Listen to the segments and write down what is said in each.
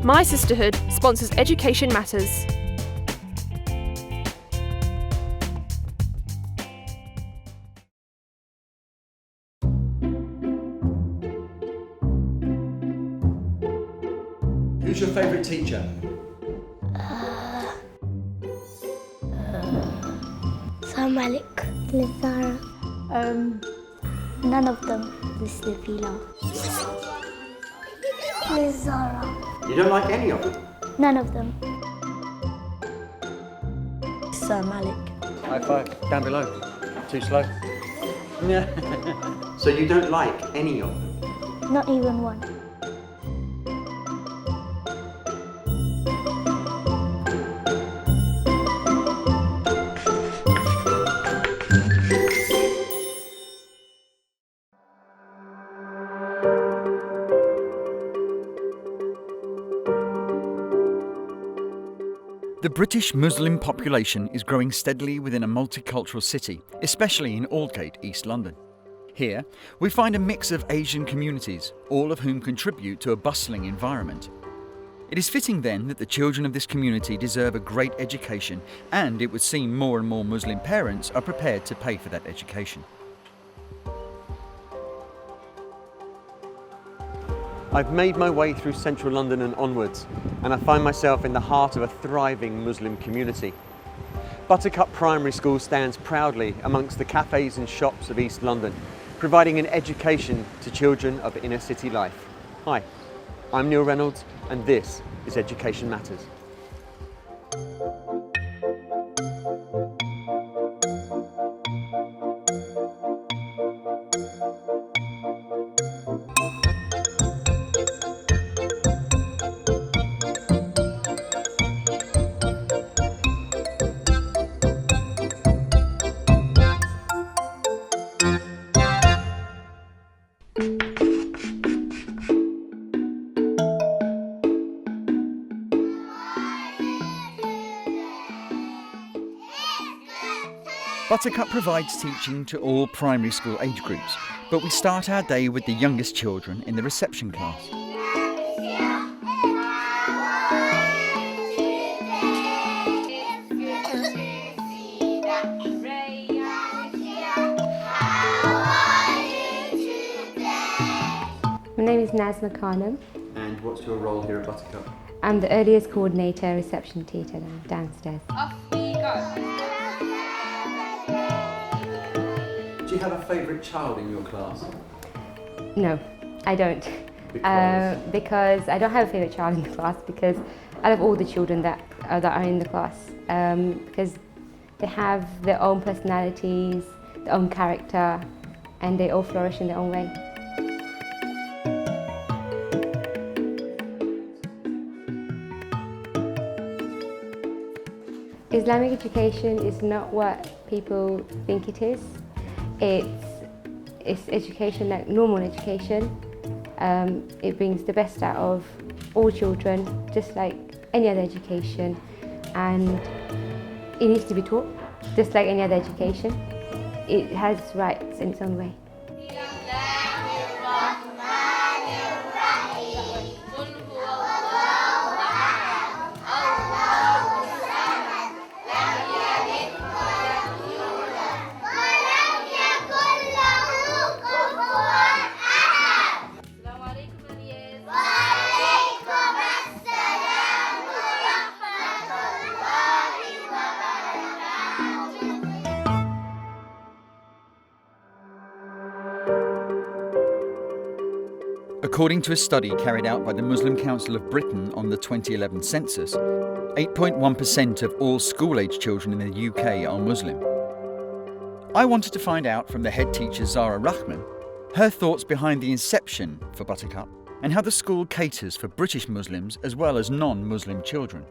My Sisterhood sponsors Education Matters. Who's your favourite teacher? Malik. Lizara. None of them. Miss Nabila. Lizara. You don't like any of them? None of them. Sir Malik. High five, down below. Too slow. So you don't like any of them? Not even one. The British Muslim population is growing steadily within a multicultural city, especially in Aldgate, East London. Here, we find a mix of Asian communities, all of whom contribute to a bustling environment. It is fitting then that the children of this community deserve a great education, and it would seem more and more Muslim parents are prepared to pay for that education. I've made my way through central London and onwards, and I find myself in the heart of a thriving Muslim community. Buttercup Primary School stands proudly amongst the cafes and shops of East London, providing an education to children of inner city life. Hi, I'm Neil Reynolds, and this is Education Matters. Buttercup provides teaching to all primary school age groups, but we start our day with the youngest children in the reception class. My name is Nazma Khanum. And what's your role here at Buttercup? I'm the earliest coordinator, reception teacher downstairs. Off we go. Do you have a favourite child in your class? No, I don't. Because I don't have a favourite child in the class, because I love all the children that are in the class, because they have their own personalities, their own character, and they all flourish in their own way. Islamic education is not what people think it is. It's education like normal education. It brings the best out of all children, just like any other education, and it needs to be taught, just like any other education. It has rights in its own way. According to a study carried out by the Muslim Council of Britain on the 2011 census, 8.1% of all school-age children in the UK are Muslim. I wanted to find out from the head teacher Zara Rahman her thoughts behind the inception for Buttercup and how the school caters for British Muslims as well as non-Muslim children.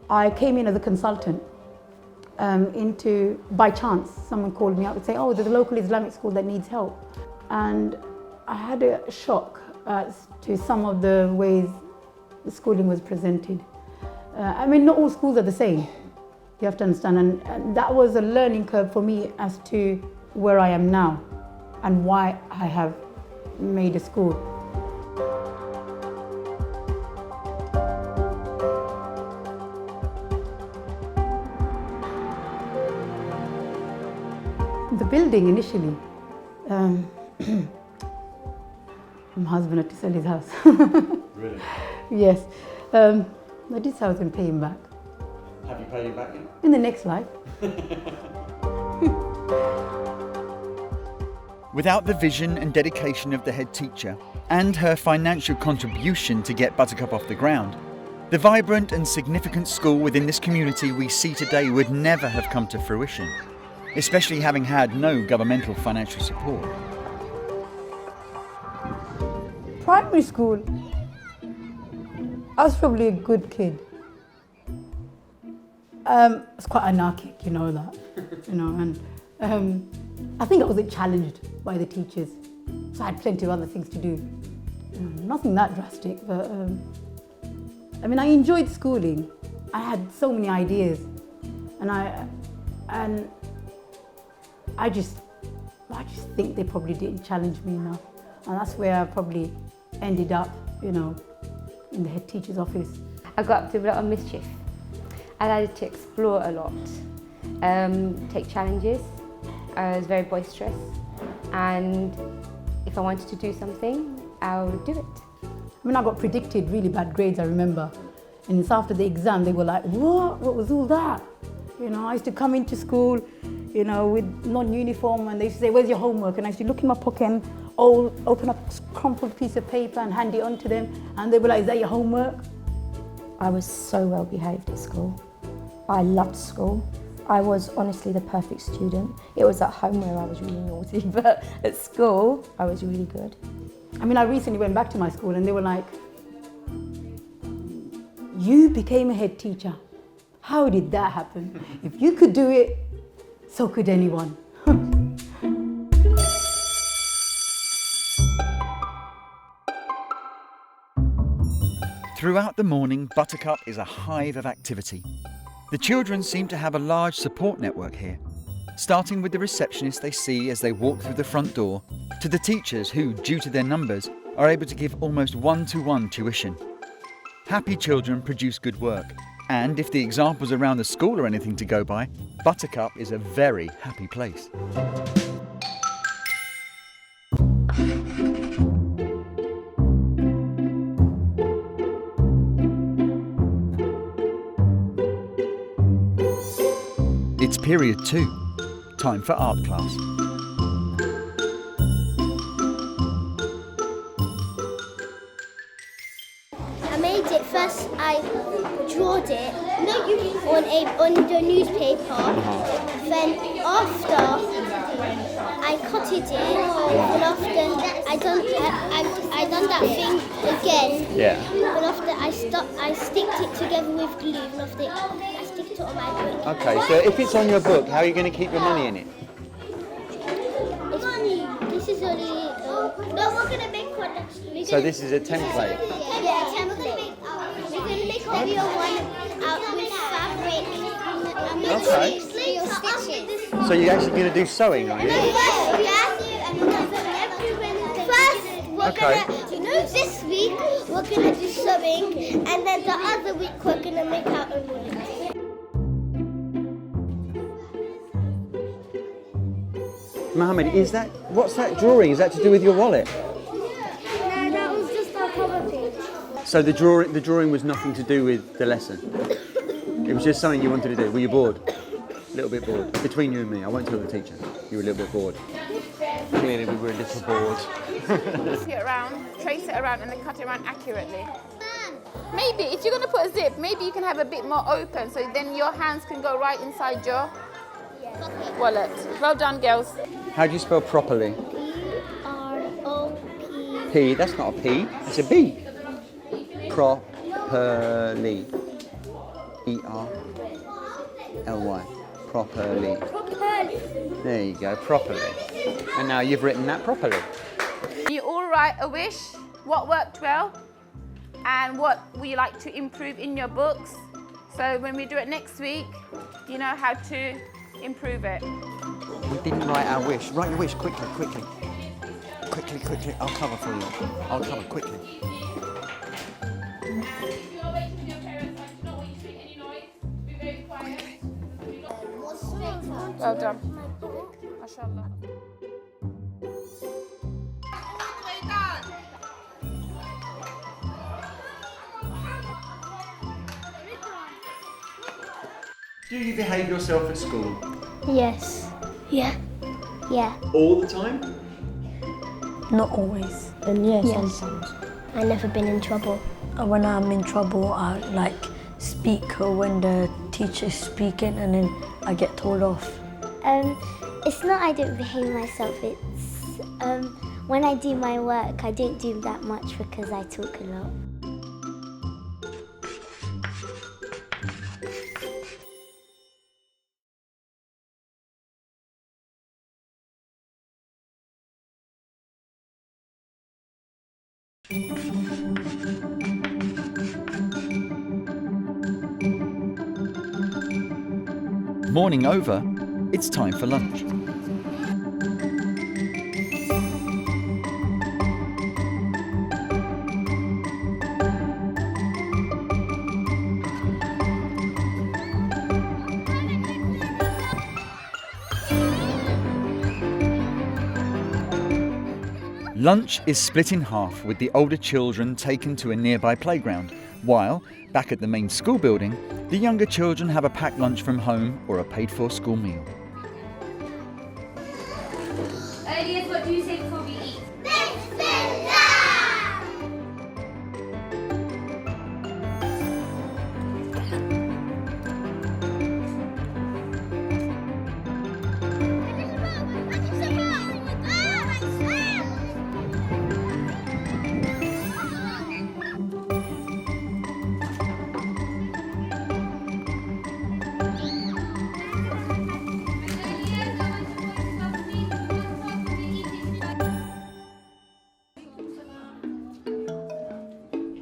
I came in as a consultant by chance, someone called me up and said, oh, there's a local Islamic school that needs help. And I had a shock to some of the ways the schooling was presented. I mean, not all schools are the same, you have to understand, and that was a learning curve for me as to where I am now and why I have made a school. The building initially. My husband had to sell his house. Really? Yes. I did say I was going to pay him back. Have you paid him back yet? In the next life. Without the vision and dedication of the head teacher and her financial contribution to get Buttercup off the ground, the vibrant and significant school within this community we see today would never have come to fruition, especially having had no governmental financial support. Primary school, I was probably a good kid. It's quite anarchic, you know that, and I think I wasn't challenged by the teachers, so I had plenty of other things to do. Nothing that drastic, but I mean, I enjoyed schooling. I had so many ideas, and I just think they probably didn't challenge me enough, and that's where I probably ended up, in the head teacher's office. I got up to a lot of mischief. I like to explore a lot, take challenges. I was very boisterous, and if I wanted to do something, I would do it. I mean, I got predicted really bad grades, I remember. And it's after the exam, they were like, what was all that? I used to come into school, with non-uniform, and they used to say, where's your homework? And I used to look in my pocket and open up a crumpled piece of paper and hand it on to them. And they were like, is that your homework? I was so well behaved at school. I loved school. I was honestly the perfect student. It was at home where I was really naughty, but at school, I was really good. I mean, I recently went back to my school and they were like, you became a head teacher. How did that happen? If you could do it, so could anyone. Throughout the morning, Buttercup is a hive of activity. The children seem to have a large support network here, starting with the receptionist they see as they walk through the front door, to the teachers who, due to their numbers, are able to give almost one-to-one tuition. Happy children produce good work, and if the examples around the school are anything to go by, Buttercup is a very happy place. It's period 2, time for art class. I made it first. I drawed it on the newspaper. Then after I cutted it, and after I done that thing again. Yeah. And after I sticked it together with glue. And after I stick it on my book. Okay, so if it's on your book, how are you going to keep your money in it? This is only. No, we're gonna make one next week. So this is a template. Yeah, template. We're gonna make a real one out with fabric. Okay. So you're actually going to do sewing, are you? First, we're Okay. gonna, this week we're gonna do sewing, and then the other week we're gonna make our own wallet. Mohammed, what's that drawing? Is that to do with your wallet? No, that was just our cover page. So the drawing was nothing to do with the lesson? It was just something you wanted to do. Were you bored? A little bit bored. Between you and me, I won't tell the teacher. You were a little bit bored. Clearly we were a little bored. Trace it around and then cut it around accurately. Maybe, if you're going to put a zip, maybe you can have a bit more open so then your hands can go right inside your wallet. Well done, girls. How do you spell properly? P-R-O-P. P, that's not a P, it's a B. Properly. E-R-L-Y. Properly. There you go, properly. And now you've written that properly. You all write a wish, what worked well, and what we like to improve in your books. So when we do it next week, you know how to improve it. We didn't write our wish. Write your wish quickly. Quickly. I'll cover for you. I'll cover quickly. Well done. MashaAllah. Do you behave yourself at school? Yes. Yeah. Yeah. All the time? Not always. And yeah, Yes. sometimes. I've never been in trouble. When I'm in trouble, I speak when the teacher's speaking, and then I get told off. It's not I don't behave myself, it's when I do my work, I don't do that much because I talk a lot. Morning over, it's time for lunch. Lunch is split in half with the older children taken to a nearby playground, while, back at the main school building, the younger children have a packed lunch from home or a paid-for school meal. Elias, what do you say before we eat?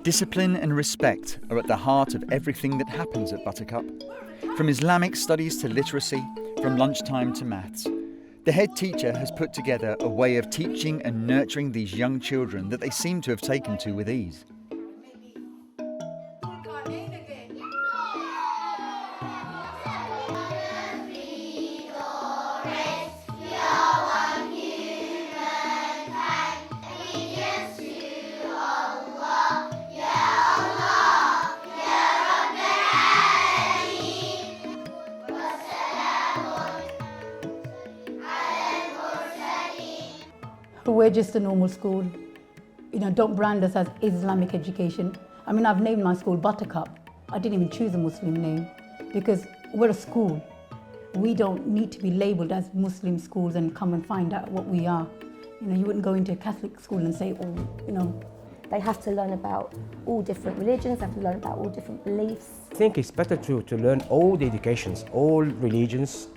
Discipline and respect are at the heart of everything that happens at Buttercup. From Islamic studies to literacy, from lunchtime to maths. The head teacher has put together a way of teaching and nurturing these young children that they seem to have taken to with ease. We're just a normal school. Don't brand us as Islamic education. I mean, I've named my school Buttercup. I didn't even choose a Muslim name because we're a school. We don't need to be labelled as Muslim schools and come and find out what we are. You wouldn't go into a Catholic school and say, They have to learn about all different religions, they have to learn about all different beliefs. I think it's better to learn all the educations, all religions,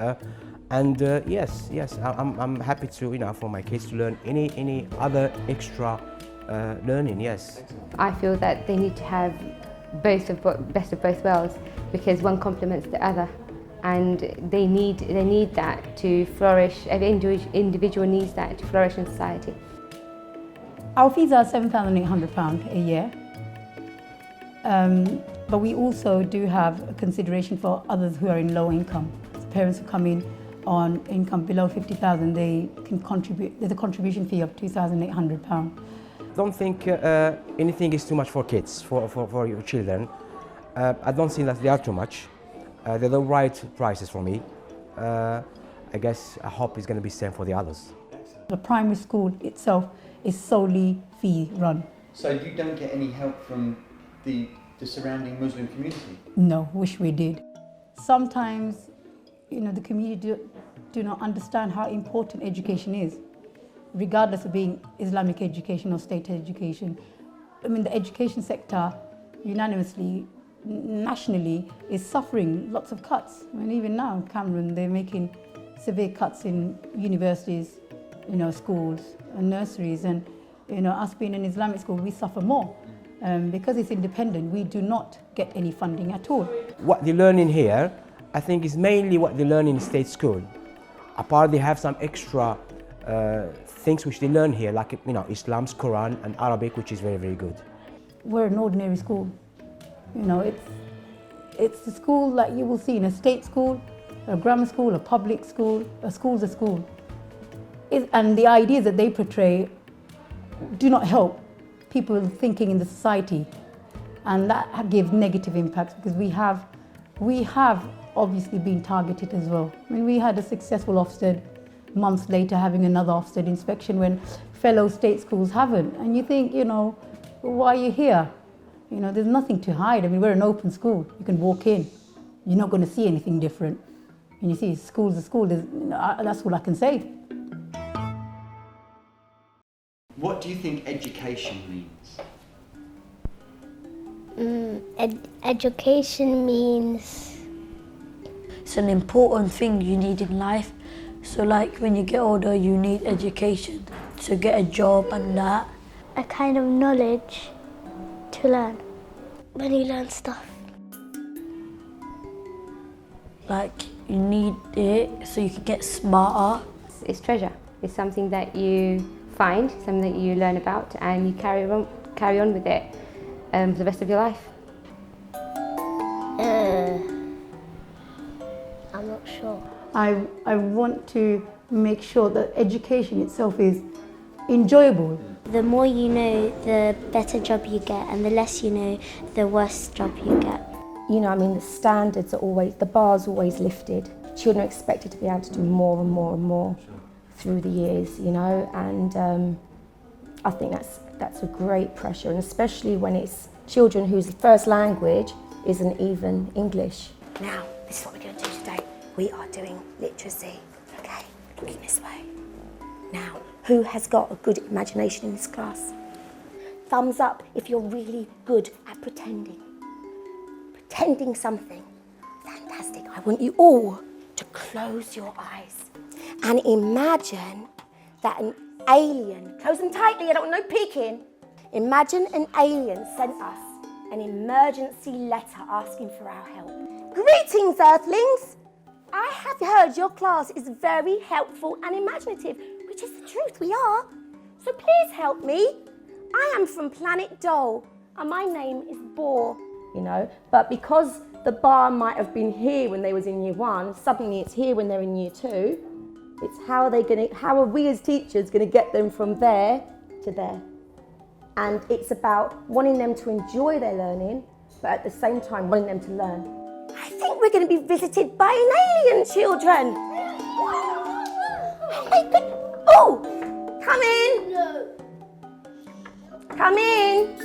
yes, I'm happy to for my kids to learn any other extra learning. Yes. I feel that they need to have best of both worlds because one complements the other, and they need that to flourish. Every individual needs that to flourish in society. Our fees are £7,800 a year, but we also do have a consideration for others who are in low income. So parents who come in on income below 50,000, they can contribute. There's a contribution fee of £2,800. I don't think anything is too much for kids, for your children. I don't think that they are too much. They're the right prices for me. I guess I hope it's going to be the same for the others. The primary school itself is solely fee run. So you don't get any help from the surrounding Muslim community? No, wish we did. Sometimes, the community do not understand how important education is, regardless of being Islamic education or state education. I mean, the education sector unanimously, nationally, is suffering lots of cuts. I mean, even now, Cameroon, they're making severe cuts in universities, schools and nurseries, and us being an Islamic school, we suffer more. Because it's independent, we do not get any funding at all. What they learn in here, I think, is mainly what they learn in state school. Apart, they have some extra things which they learn here, like Islam's Quran and Arabic, which is very, very good. We're an ordinary school. It's a school like you will see in a state school, a grammar school, a public school. A school's a school. and the ideas that they portray do not help people thinking in the society, and that gives negative impacts because we have obviously been targeted as well. I mean, we had a successful Ofsted, months later having another Ofsted inspection when fellow state schools haven't, and you think, you know, why are you here? You know, there's nothing to hide. I mean, we're an open school. You can walk in. You're not going to see anything different. And you see, school's a school. That's all I can say. What do you think education means? Education means It's an important thing you need in life. So like when you get older, you need education to get a job and that. a kind of knowledge to learn. When you learn stuff. Like you need it so you can get smarter. It's treasure. It's something that you find, something that you learn about, and you carry on with it for the rest of your life. I'm not sure. I want to make sure that education itself is enjoyable. The more you know, the better job you get, and the less you know, the worse job you get. You know, I mean, the standards are always, the bar's always lifted. Children are expected to be able to do more and more and more through the years, you know, and I think that's a great pressure, and especially when it's children whose first language isn't even English. Now, this is what we're going to do today. We are doing literacy, okay? Looking this way. Now, who has got a good imagination in this class? Thumbs up if you're really good at pretending. Pretending something. Fantastic. I want you all to close your eyes and imagine that an alien, close them tightly, I don't want no peeking. Imagine an alien sent us an emergency letter asking for our help. Greetings, Earthlings. I have heard your class is very helpful and imaginative, which is the truth, we are. So please help me. I am from Planet Doll, and my name is Boar. You know, but because the bar might have been here when they was in year one, suddenly it's here when they're in year two. It's how are we as teachers going to get them from there to there? And it's about wanting them to enjoy their learning, but at the same time wanting them to learn. I think we're going to be visited by an alien, children. Oh my goodness. Oh, come in. No. Come in.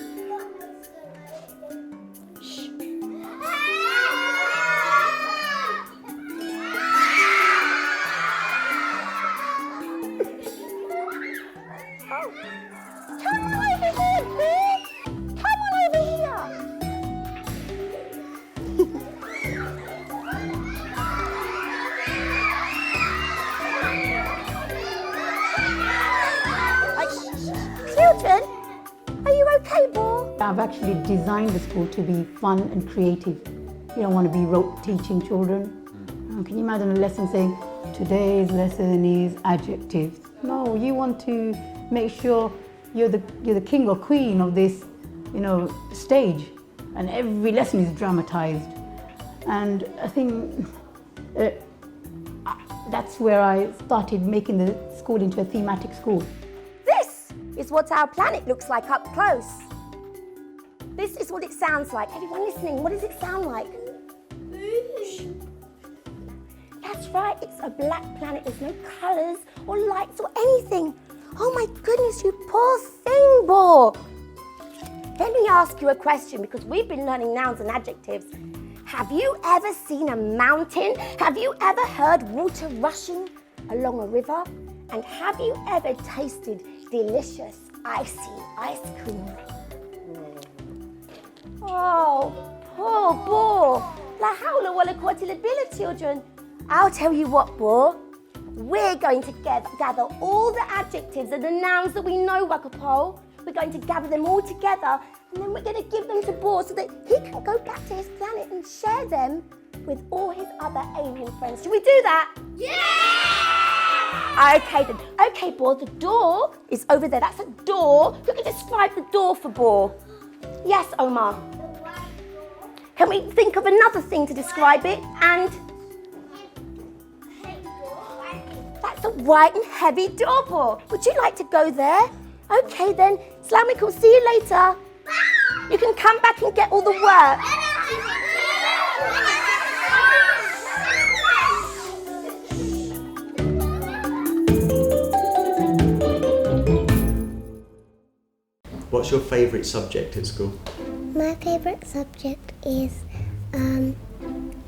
Children, are you okay, Bo? I've actually designed the school to be fun and creative. You don't want to be rote teaching children. Can you imagine a lesson saying, today's lesson is adjectives? No, you want to make sure you're the king or queen of this, you know, stage, and every lesson is dramatized. And I think that's where I started making the school into a thematic school. This is what our planet looks like up close. This is what it sounds like. Everyone listening, what does it sound like? Shh. That's right, it's a black planet. There's no colours or lights or anything. Oh my goodness, you poor thing, Bo. Let me ask you a question, because we've been learning nouns and adjectives. Have you ever seen a mountain? Have you ever heard water rushing along a river? And have you ever tasted delicious icy ice cream? Oh, poor Bo. La hawla wa la quwwata illa billah, children. I'll tell you what, Bo. We're going to gather all the adjectives and the nouns that we know, Wakapole. We're going to gather them all together, and then we're going to give them to Bo so that he can go back to his planet and share them with all his other alien friends. Should we do that? Yeah! Okay then. Okay, Bo, the door is over there. That's a door. You can describe the door for Bo. Yes, Omar. Can we think of another thing to describe it? And that's the white and heavy doorbell. Would you like to go there? Okay then, Islamic, see you later. You can come back and get all the work. What's your favourite subject at school? My favourite subject is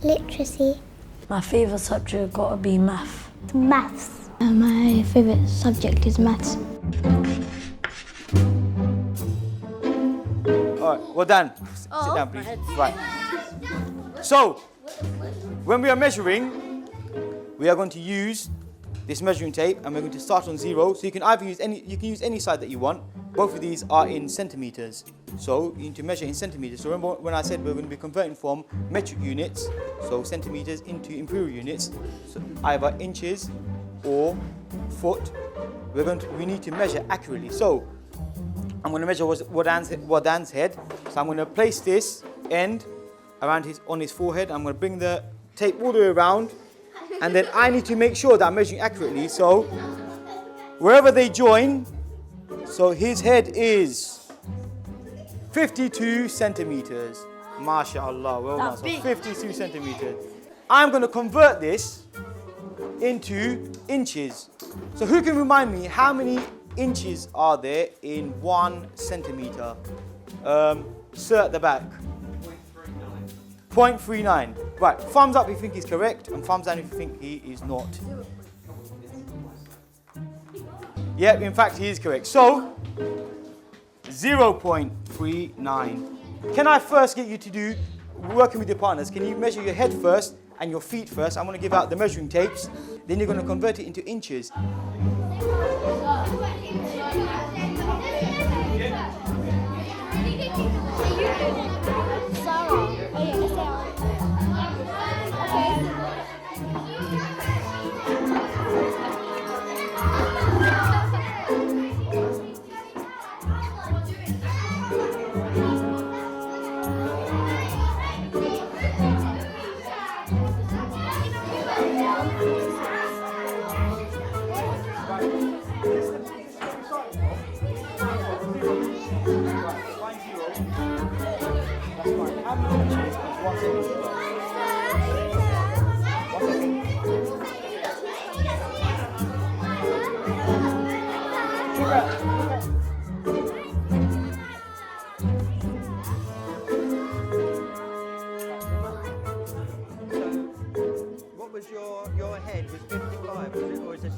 literacy. My favourite subject got to be math. Maths. My favourite subject is maths. All right, well done. Sit down, please. Right. So, when we are measuring, we are going to use this measuring tape, and we're going to start on 0. So you can either use any side that you want. Both of these are in centimeters. So you need to measure in centimeters. So remember when I said we're going to be converting from metric units, so centimeters, into imperial units, so either inches or foot. We need to measure accurately. So I'm going to measure Wadan's head. So I'm going to place this end on his forehead. I'm going to bring the tape all the way around, and then I need to make sure that I'm measuring accurately. So wherever they join, so his head is 52 centimeters. MashaAllah, well done. So 52 centimeters. I'm going to convert this into inches. So who can remind me how many inches are there in 1 centimeter? Sir at the back. 0.39. Right, thumbs up if you think he's correct, and thumbs down if you think he is not. Yeah, in fact he is correct. So, 0.39. Can I first get you to do, working with your partners, can you measure your head first and your feet first? I'm going to give out the measuring tapes, then you're going to convert it into inches. What was your head was 55, was it, or is it?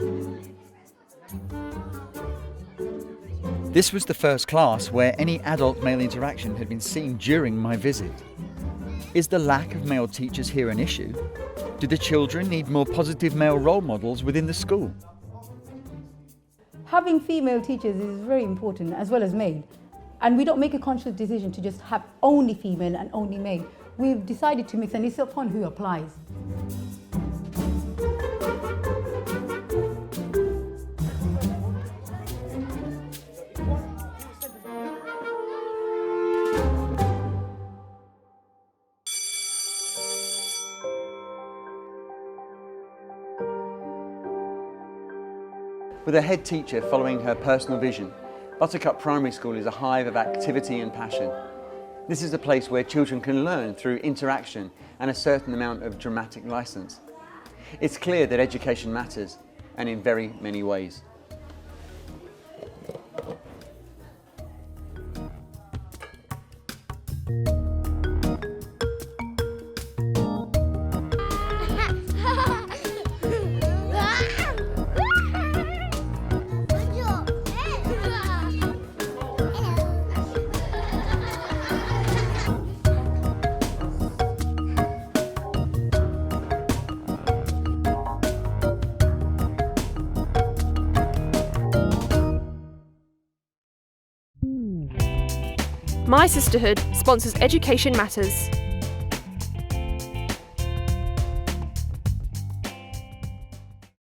This was the first class where any adult male interaction had been seen during my visit. Is the lack of male teachers here an issue? Do the children need more positive male role models within the school? Having female teachers is very important, as well as male. And we don't make a conscious decision to just have only female and only male. We've decided to mix, and it's upon who applies. With a head teacher following her personal vision, Buttercup Primary School is a hive of activity and passion. This is a place where children can learn through interaction and a certain amount of dramatic license. It's clear that education matters, and in very many ways. My Sisterhood sponsors Education Matters.